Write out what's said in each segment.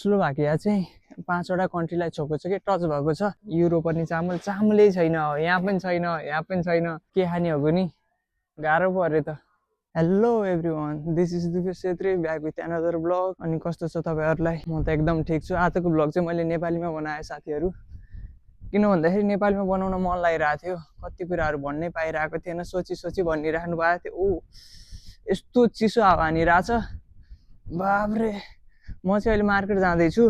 स्लोभाकिया चाहिँ 5वटा कन्ट्रीलाई छोएको छ कि टच भएको छ। युरोप पनि चामलै छैन, यहाँ पनि छैन, यहाँ पनि छैन, के खाने हो कुनी, गाह्रो पर्यो त। Hello everyone, this is Dipesh Chhetri back with another blog. अनि कस्तो छ तपाईँहरूलाई? म त एकदम ठिक छु। आजको ब्लग चाहिँ मैले नेपालीमा बनाएँ साथीहरू, किन भन्दाखेरि नेपालीमा बनाउन मन लागिरहेको थियो, कति कुराहरू भन्नै पाइरहेको थिएन, सोची भनिराख्नु भएको थियो। ऊ यस्तो चिसो हावा हानिरहेछ, बाब्रे। म चाहिँ अहिले मार्केट जाँदैछु,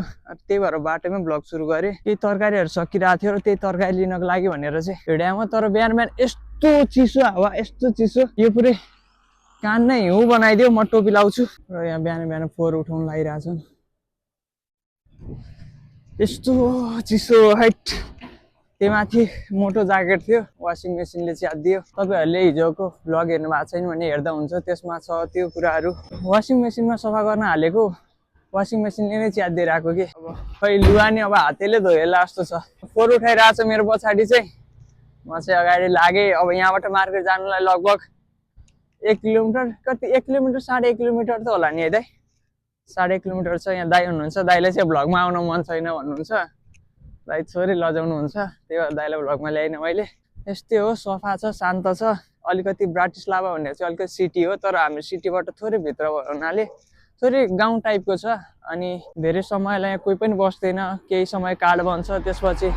त्यही भएर बाटोमै ब्लग सुरु गरेँ। केही तरकारीहरू सकिरहेको थियो र त्यही तरकारी लिनको लागि भनेर चाहिँ हिँड्यामा, तर बिहान यस्तो चिसो हावा, यस्तो चिसो, यो पुरै कान नै हिउँ बनाइदियो। म टोपी लाउँछु र यहाँ बिहान फोहोर उठाउनु लागिरहेछ, यस्तो चिसो हाइट। त्यही माथि मोटो ज्याकेट थियो, वासिङ मेसिनले च्यातिदियो। तपाईँहरूले हिजोको भ्लग हेर्नु भएको छैन भने हेर्दा हुन्छ, त्यसमा छ त्यो कुराहरू। वासिङ मेसिनमा सफा गर्न हालेको, वासिङ मेसिनले नै च्यातिदिइरहेको कि। अब खै लुगा नि अब हातैले धोएला जस्तो छ। फोहोर उठाइरहेछ मेरो पछाडि चाहिँ, म चाहिँ अगाडि लागेँ। अब यहाँबाट मार्केट जानुलाई लगभग 1 किलोमिटर, कति 1 किलोमिटर 1.5 किलोमिटर त होला नि है दाइ, 1.5 किलोमिटर छ। यहाँ दाइ हुनुहुन्छ, दाइले चाहिँ भ्लगमा आउन मन छैन भन्नुहुन्छ, दाइ छोरी लजाउनुहुन्छ, त्यही भएर दाइलाई भ्लगमा ल्याइनँ मैले। यस्तै हो, सफा छ, शान्त छ। अलिकति ब्राटिस्लाभा भन्ने चाहिँ अलिकति सिटी हो, तर हामी सिटीबाट थोरै भित्र हुनाले थोरै गाउँ टाइपको छ। अनि धेरै समयलाई कोही पनि बस्दैन, केही समय कार्ड बन्छ, त्यसपछि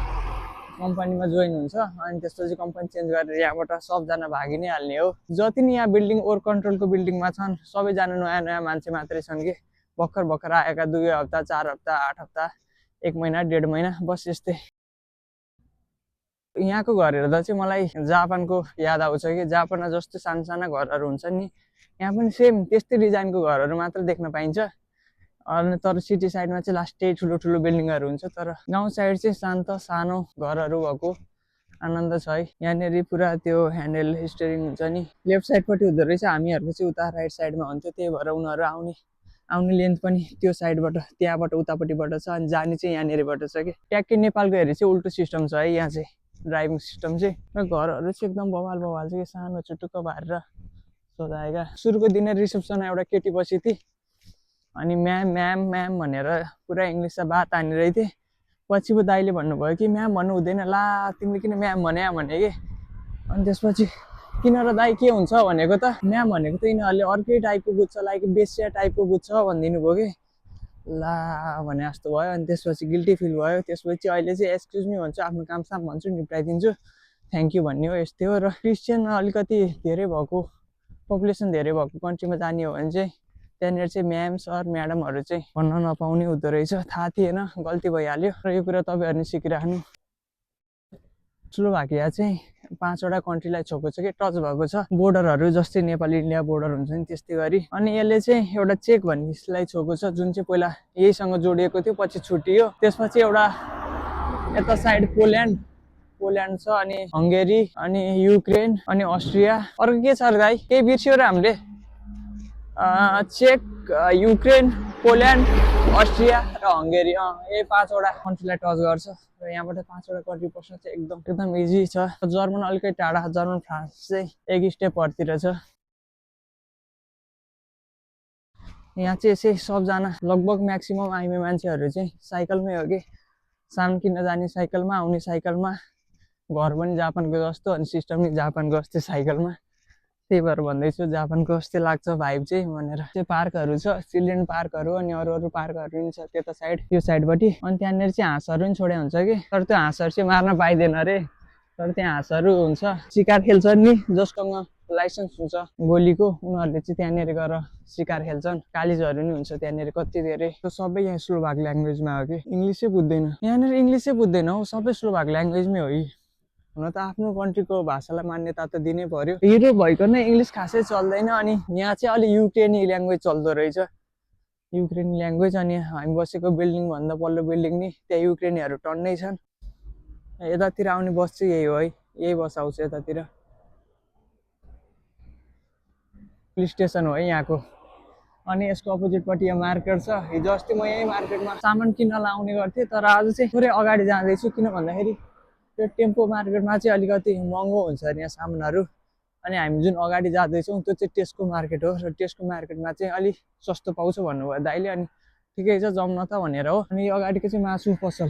कम्पनीमा जोइन हुन्छ, अनि त्यसपछि कम्पनी चेन्ज गरेर यहाँबाट सबजना भागि नै हाल्ने हो। जति नि यहाँ बिल्डिङ ओर कन्ट्रोलको बिल्डिङमा छन्, सबैजना नयाँ मान्छे मात्रै छन् कि, भर्खर आएका, 2 हप्ता 4 हप्ता 8 हप्ता 1 महिना 1.5 महिना बस यस्तै। यहाँको घर हेर्दा चाहिँ मलाई जापानको याद आउँछ कि, जापानमा जस्तो साना घरहरू हुन्छ नि, यहाँ पनि सेम त्यस्तै डिजाइनको घरहरू मात्र देख्न पाइन्छ। अनि तर सिटी साइडमा चाहिँ लास्टै ठुलो बिल्डिङहरू हुन्छ, तर गाउँ साइड चाहिँ शान्त सानो घरहरू भएको आनन्द छ है। यहाँनिर पुरा त्यो ह्यान्डल स्टियरिङ हुन्छ नि, लेफ्ट साइडपट्टि हुँदो रहेछ, हामीहरूको चाहिँ उता राइट साइडमा हुन्थ्यो, त्यही भएर उनीहरू आउने लेन्थ पनि त्यो साइडबाट, त्यहाँबाट उतापट्टिबाट छ, अनि जाने चाहिँ यहाँनिरबाट छ कि। ट्याक्कै नेपालको हेरी चाहिँ उल्टो सिस्टम छ है यहाँ चाहिँ, ड्राइभिङ सिस्टम चाहिँ। र घरहरू चाहिँ एकदम बवाल छ कि, सानो चुटुक्क पारेर सजाएका। सुरुको दिन रिसेप्सनमा एउटा केटी बसी थिए, अनि म्याम भनेर पुरा इङ्ग्लिसमा बात हानिरहेको थिएँ। पछि पो दाइले भन्नुभयो कि म्याम भन्नु हुँदैन, ला तिमीले किन म्याम भने कि। अनि त्यसपछि किन र दाइ के हुन्छ भनेको त, म्याम भनेको त यिनीहरूले अर्कै टाइपको बुझ्छ, लाइक बेसिया टाइपको बुझ्छ भनिदिनु भयो कि। ला भने जस्तो भयो। अनि त्यसपछि गिल्टी फिल भयो। त्यसपछि अहिले चाहिँ एक्सक्युज मी भन्छु, आफ्नो काम साम भन्छु, निप्टाइदिन्छु, थ्याङ्क यू भन्ने हो। यस्तै हो। र क्रिस्चियन अलिकति धेरै भएको, पपुलेसन धेरै भएको कन्ट्रीमा जाने हो भने चाहिँ त्यहाँनिर चाहिँ म्याम सर म्याडमहरू चाहिँ भन्न नपाउने हुँदो रहेछ। थाहा थिएन, गल्ती भइहाल्यो, र यो कुरा तपाईँहरूले सिकिराख्नु। स्लोभाकिया चाहिँ 5वटा कन्ट्रीलाई छोएको छ कि टच भएको छ, बोर्डरहरू जस्तै नेपाल इन्डिया बोर्डर हुन्छ नि त्यस्तै गरी। अनि यसले चाहिँ एउटा चेक भन्नेलाई छोएको छ, जुन चाहिँ पहिला यहीसँग जोडिएको थियो, पछि छुटियो। त्यसपछि एउटा यता साइड पोल्यान्ड छ, अनि हङ्गेरी, अनि युक्रेन, अनि अस्ट्रिया। अर्को के छ र दाइ, केही बिर्स्यो र हामीले? चेक, युक्रेन, पोल्यान्ड, अस्ट्रिया र हङ्गेरी, यही 5वटा कन्ट्रीलाई टच गर्छ। र यहाँबाट 5वटा कन्ट्री पस्न चाहिँ एकदम इजी छ। जर्मन अलिकति टाढा, जर्मन फ्रान्स चाहिँ 1 स्टेप परतिर छ। यहाँ चाहिँ यसै सबजना लगभग म्याक्सिमम आइमे मान्छेहरू चाहिँ साइकलमै हो कि, सामान किन्न जाने साइकलमा, आउने साइकलमा, घर पनि जापानको जस्तो, अनि सिस्टम नि जापानको जस्तै साइकलमा। त्यही भएर भन्दैछु जापानको जस्तै लाग्छ भाइब चाहिँ भनेर। त्यो पार्कहरू छ, चिल्ड्रेन पार्कहरू, अनि अरू पार्कहरू पनि छ त्यता साइड, त्यो साइडपट्टि। अनि त्यहाँनिर चाहिँ हाँसहरू पनि छोडे हुन्छ कि, तर त्यो हाँसहरू चाहिँ मार्न पाइँदैन अरे। तर त्यहाँ हाँसहरू हुन्छ, शिकार खेल्छन् नि, जससँग लाइसेन्स हुन्छ गोलीको, उनीहरूले चाहिँ त्यहाँनिर गएर शिकार खेल्छन्। कालिजहरू नि हुन्छ त्यहाँनिर कति धेरै। सबै यहाँ स्लोभाक ल्याङ्ग्वेजमा हो कि, इङ्ग्लिसै बुझ्दैन यहाँनिर, इङ्ग्लिसै बुझ्दैन हौ, सबै स्लोभाक ल्याङ्ग्वेजमै हो। हुन त आफ्नो कन्ट्रीको भाषालाई मान्यता त दिनै पर्यो। युरोप भइकन इङ्ग्लिस खासै चल्दैन, अनि यहाँ चाहिँ अलि युक्रेनी ल्याङ्ग्वेज चल्दो रहेछ, युक्रेनी ल्याङ्ग्वेज। अनि हामी बसेको बिल्डिङ भन्दा पल्लो बिल्डिङ नि त्यहाँ युक्रेनीहरू टन्नै छन्। यतातिर आउने बस चाहिँ यही हो है, यही बस आउँछ यतातिर। पुलिस स्टेसन हो है यहाँको। अनि यसको अपोजिटपट्टि यहाँ मार्केट छ। हिजो अस्ति म यही मार्केटमा सामान किन्न लाउने गर्थेँ, तर आज चाहिँ थोरै अगाडि जाँदैछु, किन भन्दाखेरि त्यो टेम्पो मार्केटमा चाहिँ अलिकति महँगो हुन्छ अरे यहाँ सामानहरू। अनि हामी जुन अगाडि जाँदैछौँ त्यो चाहिँ टेस्को मार्केट हो, र टेस्को मार्केटमा चाहिँ अलिक सस्तो पाउँछ भन्नुभयो दाइले। अनि ठिकै छ जाउँ न त भनेर हो। अनि यो अगाडिको चाहिँ मासु पसल,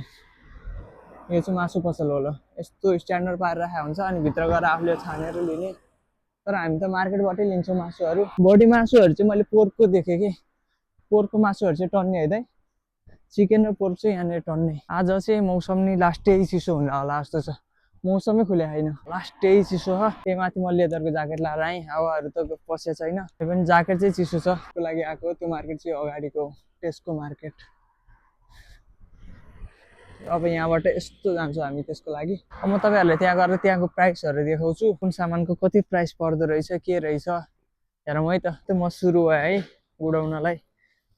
यो चाहिँ मासु पसल होला। यस्तो स्ट्यान्डर्ड पारेर राखेको हुन्छ अनि भित्र गएर आफूले छानेर लिने। तर हामी त मार्केटबाटै लिन्छौँ मासुहरू। बडी मासुहरू चाहिँ मैले पोर्कको देखेँ कि पोर्कको मासुहरू चाहिँ टन्ने है त, चिकन र पोर्क चाहिँ यहाँनिर टन्ने। आज चाहिँ मौसम नि लास्टै चिसो हुन होला जस्तो छ, मौसमै खुले छैन, लास्टै चिसो छ। त्यही माथि म लेदरको ज्याकेट लाएर आएँ, हावाहरू त पसेको छैन, त्यो पनि ज्याकेट चाहिँ चिसो छ। त्यसको लागि आएको। त्यो मार्केट चाहिँ अगाडिको टेस्को मार्केट। अब यहाँबाट यस्तो जान्छौँ हामी त्यसको लागि। अब म तपाईँहरूलाई त्यहाँ गएर त्यहाँको प्राइसहरू देखाउँछु, कुन सामानको कति प्राइस पर्दो रहेछ के रहेछ हेरौँ है त। म सुरु भयो है उडाउनलाई।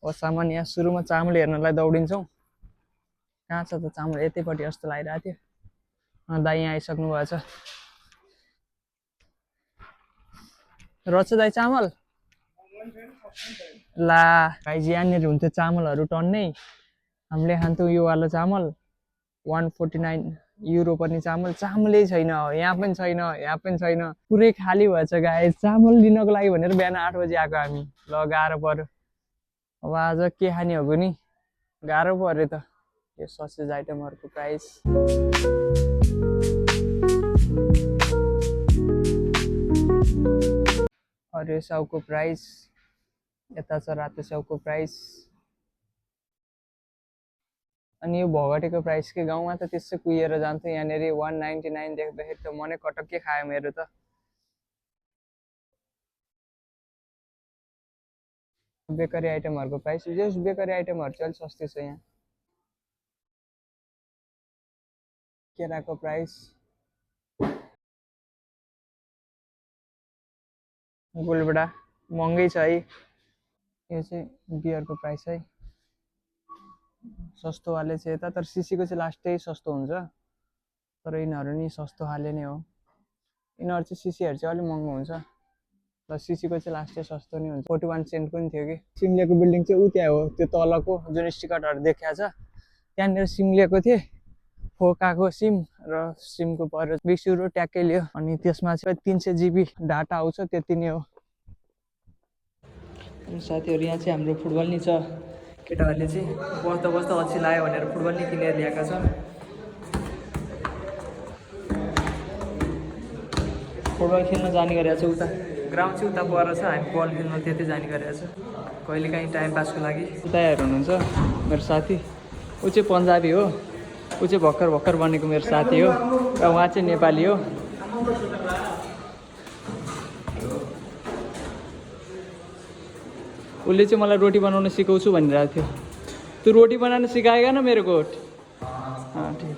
अब सामान यहाँ सुरुमा चामल हेर्नलाई दौडिन्छौँ। कहाँ छ त चामल, यतैपट्टि जस्तो लागिरहेको थियो। दाइ यहाँ आइसक्नु भएको छ। रहेछ दाइ चामल ला भाइजी, यहाँनिर हुन्थ्यो चामलहरू टन्नै। हामीले खान्थ्यौँ यो वाला चामल 149 युरो पर्ने चामल। चामलै छैन, यहाँ पनि छैन, यहाँ पनि छैन, पुरै खाली भएछ गाइस। चामल लिनको लागि भनेर बिहान 8 बजी आएको हामी। ल गाह्रो पर्यो। अब आज के खाने हो नि, गाह्रो पर्यो त। यो ससेज आइटमहरूको प्राइस हरियो स्याउको प्राइस, यता छ रातो स्याउको प्राइस। अनि यो भगटेको प्राइस के गाउँमा त त्यसै कुहिएर जान्थ्यो। यहाँनिर 199 देख्दाखेरि त मनै कटक्कै खायो मेरो त। बेकरी आइटमहरूको प्राइस, जस बेकरी आइटमहरू चाहिँ अलिक सस्तै छ यहाँ। केराको प्राइस, गोलबेडा महँगै छ है। यो चाहिँ बियरको प्राइस है, सस्तोवाले चाहिँ यता, तर सिसीको चाहिँ लास्टै सस्तो हुन्छ। तर यिनीहरू नि सस्तो खाले नै हो। यिनीहरू चाहिँ सिसीहरू चाहिँ अलिक महँगो हुन्छ, र सिसीको चाहिँ लास्टै सस्तो नै हुन्छ। 41 सेन्टको नि थियो कि। सिमलेको बिल्डिङ चाहिँ उ त्यहाँ हो, त्यो तलको जुन स्टिकरहरू देखाएको छ त्यहाँनिर सिमलेको थिएँ। फोकाको सिम र सिमको पऱ्यो 20 युरो ट्याक्कै लियो। अनि त्यसमा चाहिँ 300 GB डाटा आउँछ, त्यति नै हो। अनि साथीहरू यहाँ चाहिँ हाम्रो फुटबल नि छ। केटाहरूले चाहिँ बस्दा बस्दा अल्छी लाग्यो भनेर फुटबल नि किनेर ल्याएका छन्। फुटबल खेल्न जाने गरेको छ उता, ग्राउन्ड चाहिँ उता पर छ, हामी बल खेल्न त्यतै जाने गरेको छ कहिलेकाहीँ टाइम पासको लागि। उता हेर हुनुहुन्छ मेरो साथी, ऊ चाहिँ पन्जाबी हो, ऊ चाहिँ भर्खर भर्खर बनेको मेरो साथी हो, र उहाँ चाहिँ नेपाली हो। उसले चाहिँ मलाई रोटी बनाउन सिकाउँछु भनिरहेको थियो। तू रोटी बनाना सिखाएगा ना मेरे को? हाँ ठीक।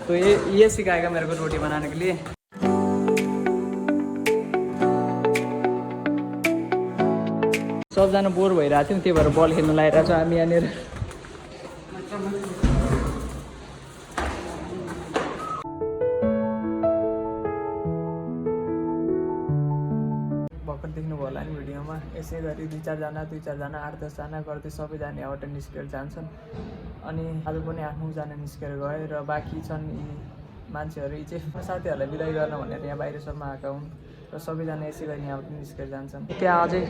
तो ये सिखाएगा मेरे को रोटी बनाने के लिए। सबजना बोर भइरहेको थियौँ, त्यही भएर बल खेल्न लागिरहेको छ हामी यहाँनिर। भर्खर देख्नुभयो होला नि भिडियोमा, यसै गरी दुई चारजना 8-10 जना गर्दै सबैजना यहाँबाट निस्केर जान्छन्। अनि आज पनि 8-9 जना निस्केर गए, र बाँकी छन् यी मान्छेहरू चाहिँ साथीहरूलाई बिदाई गर्न भनेर यहाँ बाहिरसम्म आएका हुन्, र सबैजना यसै गरी यहाँबाट निस्केर जान्छन्। त्यहाँ अझै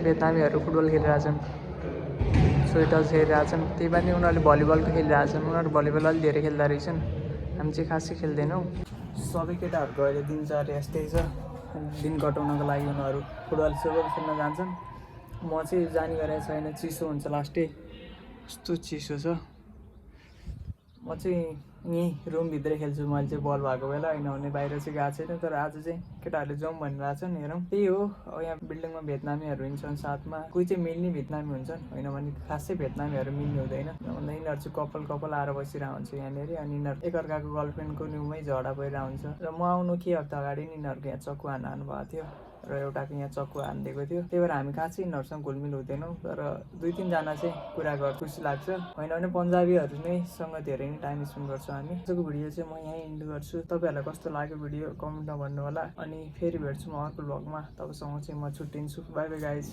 भियतनामीहरू फुटबल खेलिरहेछन्, स्वेटर्स खेलिरहेछन्। त्यही पनि उनीहरूले भलिबलको खेलिरहेछन्। उनीहरू भलिबल अलिक धेरै खेल्दा रहेछन्, हामी चाहिँ खासै खेल्दैनौँ। सबै केटाहरूको अहिले दिनचर्या यस्तै छ, दिन कटाउनको लागि उनीहरू फुटबल खेल्न जान्छन्। म चाहिँ जाने गरेको छैन, चिसो हुन्छ लास्टै, यस्तो चिसो छ। म चाहिँ यहीँ रुमभित्रै खेल्छु मैले चाहिँ बल भएको बेला, होइन भने बाहिर चाहिँ गएको छैन। तर आज चाहिँ केटाहरूले जाउँ भनिरहेको छन्, हेरौँ। त्यही हो, अब यहाँ बिल्डिङमा भियतनामीहरू हिँड्छन् साथमा, कोही चाहिँ मिल्ने भियतनामी हुन्छन्, होइन भने खासै भियतनामीहरू मिल्ने हुँदैन। भन्दा यिनीहरू चाहिँ कपाल आएर बसिरहेको हुन्छ यहाँनिर, अनि यिनीहरू एकअर्काको गर्लफ्रेन्डको न्युमै झगडा परिरहेको हुन्छ। र म आउनु के हप्ता अगाडि नि यिनीहरूको यहाँ चक्कु हान्नु भएको थियो, र एउटाको यहाँ चक्कु हानिदिएको थियो। त्यही भएर हामी खासै यिनीहरूसँग घुलमिल हुँदैनौँ, तर 2-3 जना चाहिँ कुरा गर्छ, खुसी लाग्छ। होइन भने पन्जाबीहरू नै सँग धेरै नै टाइम स्पेन्ड गर्छौँ हामी। आजको भिडियो चाहिँ म यहीँ इन्ड गर्छु। तपाईँहरूलाई कस्तो लाग्यो भिडियो कमेन्टमा भन्नु होला। अनि फेरि भेट्छु म अर्को भ्लगमा, तबसम्म चाहिँ म छुट्टिन्छु। By by guys.